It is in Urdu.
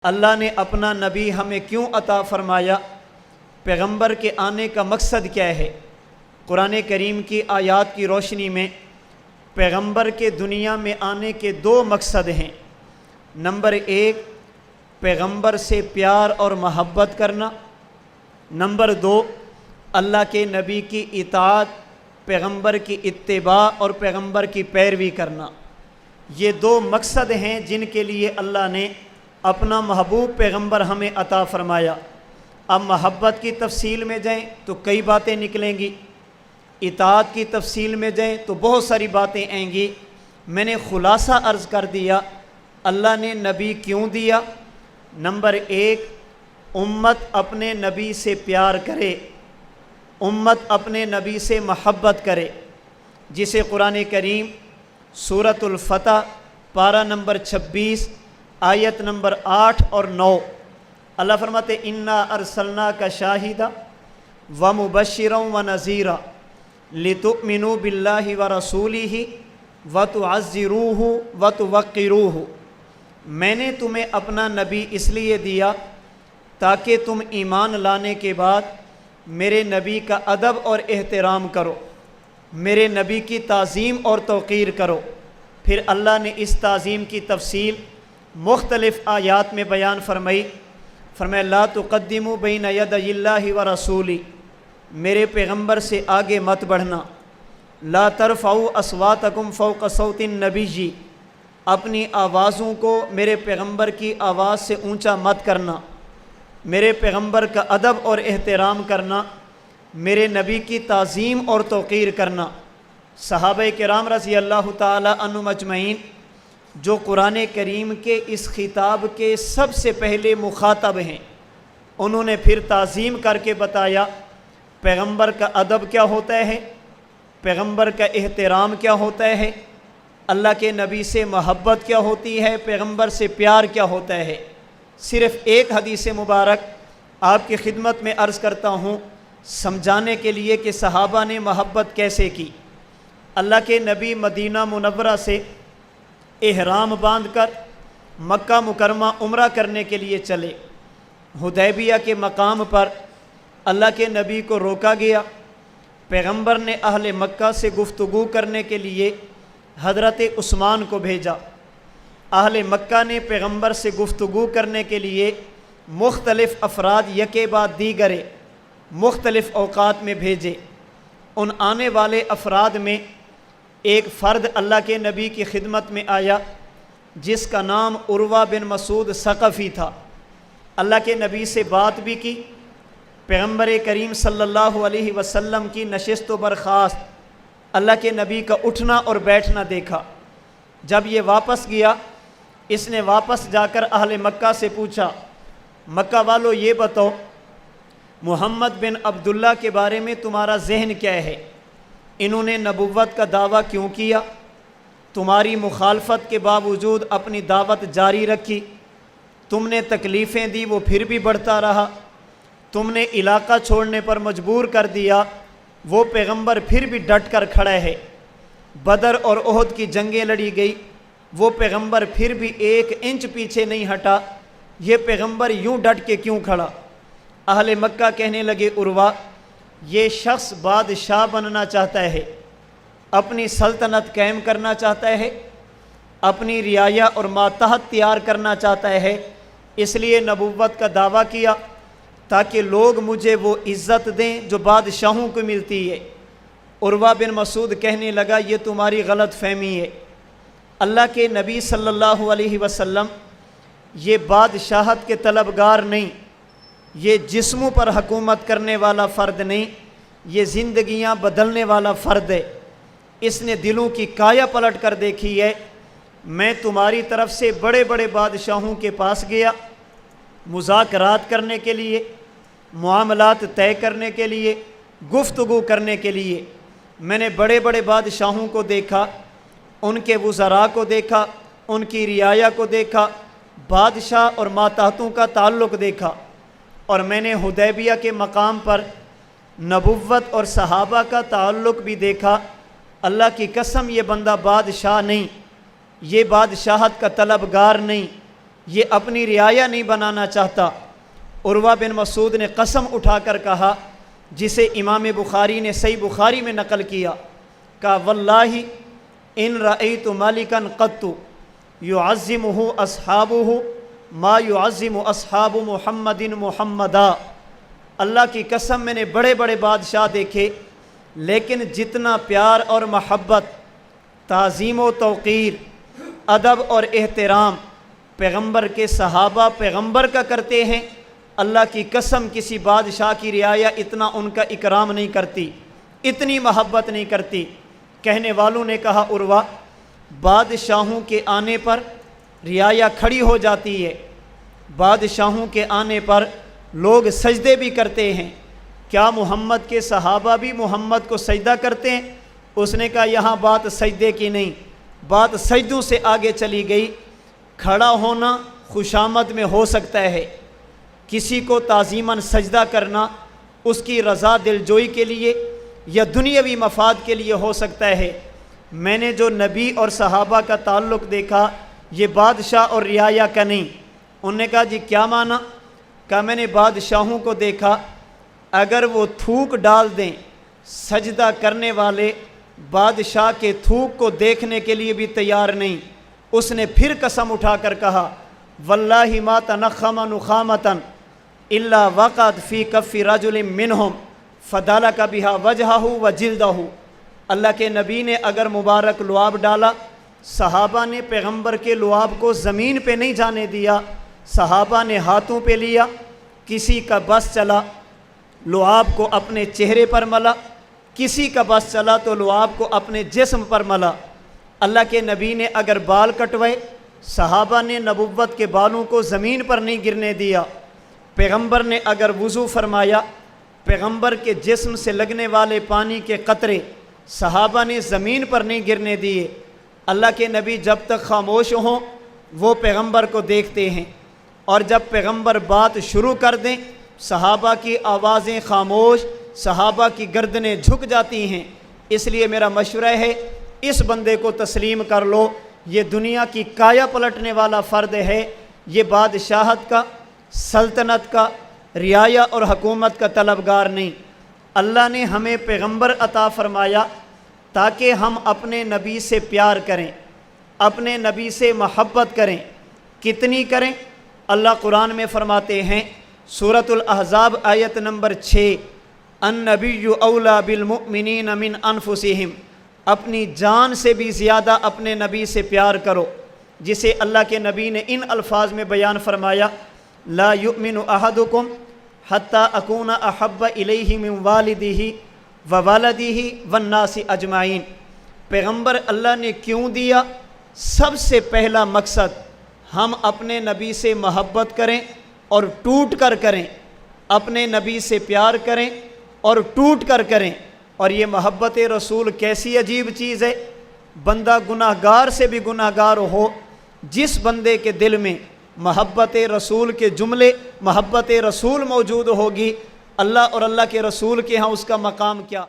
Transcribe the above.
اللہ نے اپنا نبی ہمیں کیوں عطا فرمایا؟ پیغمبر کے آنے کا مقصد کیا ہے؟ قرآن کریم کی آیات کی روشنی میں پیغمبر کے دنیا میں آنے کے دو مقصد ہیں۔ نمبر ایک، پیغمبر سے پیار اور محبت کرنا۔ نمبر دو، اللہ کے نبی کی اطاعت، پیغمبر کی اتباع اور پیغمبر کی پیروی کرنا۔ یہ دو مقصد ہیں جن کے لیے اللہ نے اپنا محبوب پیغمبر ہمیں عطا فرمایا۔ اب محبت کی تفصیل میں جائیں تو کئی باتیں نکلیں گی، اطاعت کی تفصیل میں جائیں تو بہت ساری باتیں آئیں گی۔ میں نے خلاصہ عرض کر دیا اللہ نے نبی کیوں دیا۔ نمبر ایک، امت اپنے نبی سے پیار کرے، امت اپنے نبی سے محبت کرے، جسے قرآن کریم سورۃ الفتح پارہ نمبر 26 آیت نمبر 8 اور 9 اللہ فرماتے انا ارسلناک شاہدا ومبشرا ونذیرا لتؤمنوا باللہ ورسولہ وتعزروہ وتوقروہ۔ میں نے تمہیں اپنا نبی اس لیے دیا تاکہ تم ایمان لانے کے بعد میرے نبی کا ادب اور احترام کرو، میرے نبی کی تعظیم اور توقیر کرو۔ پھر اللہ نے اس تعظیم کی تفصیل مختلف آیات میں بیان فرمایا لا تقدموا بین یدی اللہ ورسولہ، میرے پیغمبر سے آگے مت بڑھنا۔ لا ترفعوا اصواتکم فوق صوت النبی، اپنی آوازوں کو میرے پیغمبر کی آواز سے اونچا مت کرنا، میرے پیغمبر کا ادب اور احترام کرنا، میرے نبی کی تعظیم اور توقیر کرنا۔ صحابہ کرام رضی اللہ تعالی عنہم اجمعین جو قرآن کریم کے اس خطاب کے سب سے پہلے مخاطب ہیں، انہوں نے پھر تعظیم کر کے بتایا پیغمبر کا ادب کیا ہوتا ہے، پیغمبر کا احترام کیا ہوتا ہے، اللہ کے نبی سے محبت کیا ہوتی ہے، پیغمبر سے پیار کیا ہوتا ہے۔ صرف ایک حدیث مبارک آپ کی خدمت میں عرض کرتا ہوں سمجھانے کے لیے کہ صحابہ نے محبت کیسے کی۔ اللہ کے نبی مدینہ منورہ سے احرام باندھ کر مکہ مکرمہ عمرہ کرنے کے لیے چلے۔ حدیبیہ کے مقام پر اللہ کے نبی کو روکا گیا۔ پیغمبر نے اہل مکہ سے گفتگو کرنے کے لیے حضرت عثمان کو بھیجا۔ اہل مکہ نے پیغمبر سے گفتگو کرنے کے لیے مختلف افراد یکے بعد دیگرے مختلف اوقات میں بھیجے۔ ان آنے والے افراد میں ایک فرد اللہ کے نبی کی خدمت میں آیا جس کا نام عروہ بن مسعود ثقفی تھا۔ اللہ کے نبی سے بات بھی کی، پیغمبر کریم صلی اللہ علیہ وسلم کی نشست و برخاست، اللہ کے نبی کا اٹھنا اور بیٹھنا دیکھا۔ جب یہ واپس گیا، اس نے واپس جا کر اہل مکہ سے پوچھا، مکہ والو یہ بتاؤ محمد بن عبداللہ کے بارے میں تمہارا ذہن کیا ہے؟ انہوں نے نبوت کا دعویٰ کیوں کیا؟ تمہاری مخالفت کے باوجود اپنی دعوت جاری رکھی، تم نے تکلیفیں دی وہ پھر بھی بڑھتا رہا، تم نے علاقہ چھوڑنے پر مجبور کر دیا وہ پیغمبر پھر بھی ڈٹ کر کھڑا ہے، بدر اور احد کی جنگیں لڑی گئی وہ پیغمبر پھر بھی 1 انچ پیچھے نہیں ہٹا، یہ پیغمبر یوں ڈٹ کے کیوں کھڑا؟ اہل مکہ کہنے لگے عروہ یہ شخص بادشاہ بننا چاہتا ہے، اپنی سلطنت قائم کرنا چاہتا ہے، اپنی رعایا اور ماتحت تیار کرنا چاہتا ہے، اس لیے نبوت کا دعویٰ کیا تاکہ لوگ مجھے وہ عزت دیں جو بادشاہوں کو ملتی ہے۔ عروہ بن مسعود کہنے لگا یہ تمہاری غلط فہمی ہے، اللہ کے نبی صلی اللہ علیہ وسلم یہ بادشاہت کے طلبگار نہیں، یہ جسموں پر حکومت کرنے والا فرد نہیں، یہ زندگیاں بدلنے والا فرد ہے، اس نے دلوں کی کایا پلٹ کر دیکھی ہے۔ میں تمہاری طرف سے بڑے بڑے بادشاہوں کے پاس گیا مذاکرات کرنے کے لیے، معاملات طے کرنے کے لیے، گفتگو کرنے کے لیے، میں نے بڑے بڑے بادشاہوں کو دیکھا، ان کے وزراء کو دیکھا، ان کی رعایا کو دیکھا، بادشاہ اور ماتحتوں کا تعلق دیکھا، اور میں نے حدیبیہ کے مقام پر نبوت اور صحابہ کا تعلق بھی دیکھا۔ اللہ کی قسم یہ بندہ بادشاہ نہیں، یہ بادشاہت کا طلبگار نہیں، یہ اپنی رعایا نہیں بنانا چاہتا۔ عروہ بن مسعود نے قسم اٹھا کر کہا، جسے امام بخاری نے صحیح بخاری میں نقل کیا، کہا واللہ ان رأیت مالکا قط یعظمہ اصحابہ ما یعظم اصحاب محمد محمدا۔ اللہ کی قسم میں نے بڑے بڑے بادشاہ دیکھے، لیکن جتنا پیار اور محبت، تعظیم و توقیر، ادب اور احترام پیغمبر کے صحابہ پیغمبر کا کرتے ہیں، اللہ کی قسم کسی بادشاہ کی رعایا اتنا ان کا اکرام نہیں کرتی، اتنی محبت نہیں کرتی۔ کہنے والوں نے کہا عروہ، بادشاہوں کے آنے پر رعایا کھڑی ہو جاتی ہے، بادشاہوں کے آنے پر لوگ سجدے بھی کرتے ہیں، کیا محمد کے صحابہ بھی محمد کو سجدہ کرتے ہیں؟ اس نے کہا یہاں بات سجدے کی نہیں، بات سجدوں سے آگے چلی گئی۔ کھڑا ہونا خوشامد میں ہو سکتا ہے، کسی کو تعظیماً سجدہ کرنا اس کی رضا دلجوئی کے لیے یا دنیاوی مفاد کے لیے ہو سکتا ہے۔ میں نے جو نبی اور صحابہ کا تعلق دیکھا یہ بادشاہ اور رعایا کا نہیں۔ انہوں نے کہا جی کیا معنی؟ کہا میں نے بادشاہوں کو دیکھا، اگر وہ تھوک ڈال دیں، سجدہ کرنے والے بادشاہ کے تھوک کو دیکھنے کے لیے بھی تیار نہیں۔ اس نے پھر قسم اٹھا کر کہا واللہ ما تنخم نخامۃ الا وقعت فی کف رجل منہم فدلک بہا وجہہ وجلدہ۔ اللہ کے نبی نے اگر مبارک لعاب ڈالا، صحابہ نے پیغمبر کے لعاب کو زمین پہ نہیں جانے دیا، صحابہ نے ہاتھوں پہ لیا، کسی کا بس چلا لعاب کو اپنے چہرے پر ملا، کسی کا بس چلا تو لعاب کو اپنے جسم پر ملا۔ اللہ کے نبی نے اگر بال کٹوائے، صحابہ نے نبوت کے بالوں کو زمین پر نہیں گرنے دیا۔ پیغمبر نے اگر وضو فرمایا، پیغمبر کے جسم سے لگنے والے پانی کے قطرے صحابہ نے زمین پر نہیں گرنے دیے۔ اللہ کے نبی جب تک خاموش ہوں وہ پیغمبر کو دیکھتے ہیں، اور جب پیغمبر بات شروع کر دیں صحابہ کی آوازیں خاموش، صحابہ کی گردنیں جھک جاتی ہیں۔ اس لیے میرا مشورہ ہے اس بندے کو تسلیم کر لو، یہ دنیا کی کایا پلٹنے والا فرد ہے، یہ بادشاہت کا، سلطنت کا، رعایا اور حکومت کا طلبگار نہیں۔ اللہ نے ہمیں پیغمبر عطا فرمایا تاکہ ہم اپنے نبی سے پیار کریں، اپنے نبی سے محبت کریں۔ کتنی کریں؟ اللہ قرآن میں فرماتے ہیں، سورۃ الاحزاب آیت نمبر 6، النبی اولیٰ بالمؤمنین من انفسہم، اپنی جان سے بھی زیادہ اپنے نبی سے پیار کرو، جسے اللہ کے نبی نے ان الفاظ میں بیان فرمایا، لا یؤمن احدکم حتی اکون احب الیہ من والدہ ووالدہ والناس اجمعین۔ پیغمبر اللہ نے کیوں دیا؟ سب سے پہلا مقصد ہم اپنے نبی سے محبت کریں اور ٹوٹ کر کریں، اپنے نبی سے پیار کریں اور ٹوٹ کر کریں۔ اور یہ محبت رسول کیسی عجیب چیز ہے، بندہ گناہ گار سے بھی گناہ گار ہو، جس بندے کے دل میں محبت رسول کے جملے، محبت رسول موجود ہوگی، اللہ اور اللہ کے رسول کے ہاں اس کا مقام کیا۔